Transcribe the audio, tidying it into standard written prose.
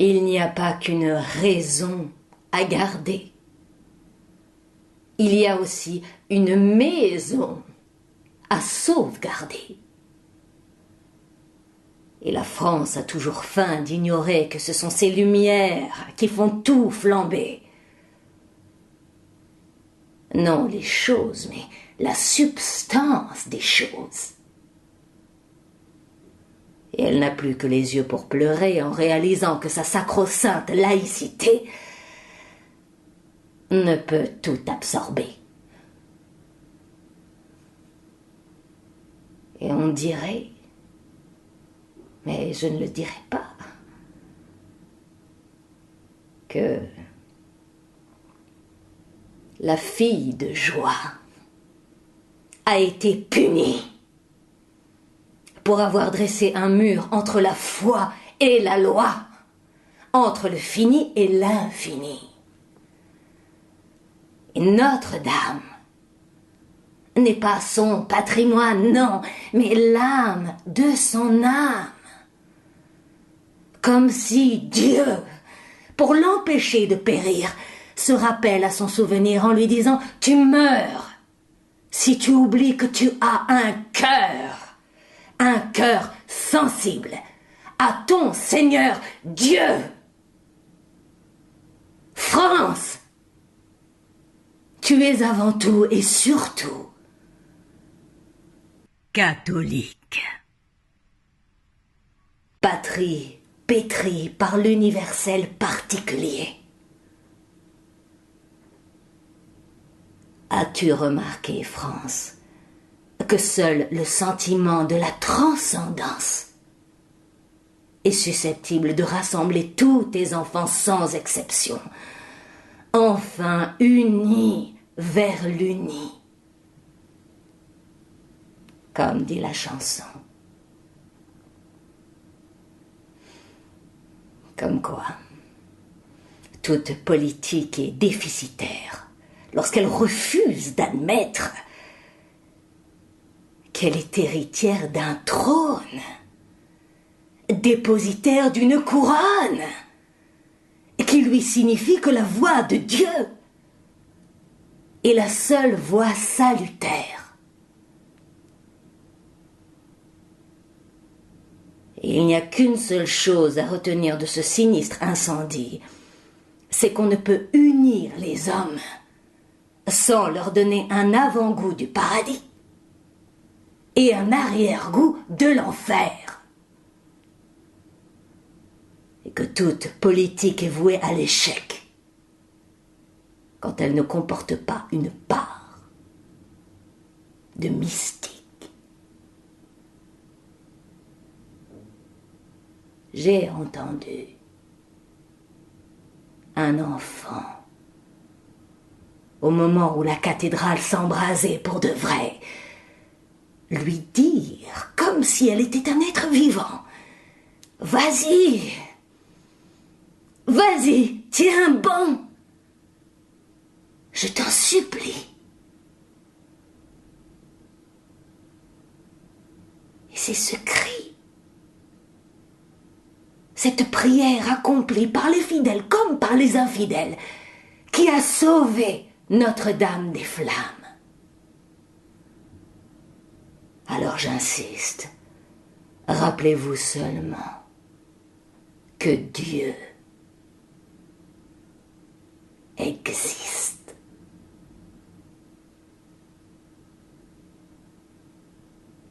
Il n'y a pas qu'une raison à garder. Il y a aussi une maison à sauvegarder. Et la France a toujours feint d'ignorer que ce sont ces lumières qui font tout flamber. Non les choses, mais la substance des choses. Et elle n'a plus que les yeux pour pleurer en réalisant que sa sacro-sainte laïcité ne peut tout absorber. Et on dirait, mais je ne le dirai pas, que la fille de joie a été punie pour avoir dressé un mur entre la foi et la loi, entre le fini et l'infini. Et Notre-Dame n'est pas son patrimoine, non, mais l'âme de son âme. Comme si Dieu, pour l'empêcher de périr, se rappelle à son souvenir en lui disant « Tu meurs si tu oublies que tu as un cœur sensible à ton Seigneur Dieu. » France, tu es avant tout et surtout catholique. Patrie pétrie par l'universel particulier. As-tu remarqué, France, que seul le sentiment de la transcendance est susceptible de rassembler tous tes enfants sans exception, enfin unis vers l'uni, comme dit la chanson. Comme quoi, toute politique est déficitaire lorsqu'elle refuse d'admettre qu'elle est héritière d'un trône, dépositaire d'une couronne, qui lui signifie que la voix de Dieu est la seule voie salutaire. Et il n'y a qu'une seule chose à retenir de ce sinistre incendie, c'est qu'on ne peut unir les hommes sans leur donner un avant-goût du paradis et un arrière-goût de l'enfer. Et que toute politique est vouée à l'échec quand elle ne comporte pas une part de mystique. J'ai entendu un enfant, au moment où la cathédrale s'embrasait pour de vrai, lui dire, comme si elle était un être vivant, « Vas-y, vas-y, tiens bon, je t'en supplie. » Et c'est ce cri, cette prière accomplie par les fidèles comme par les infidèles, qui a sauvé Notre-Dame des Flammes. Alors j'insiste, rappelez-vous seulement que Dieu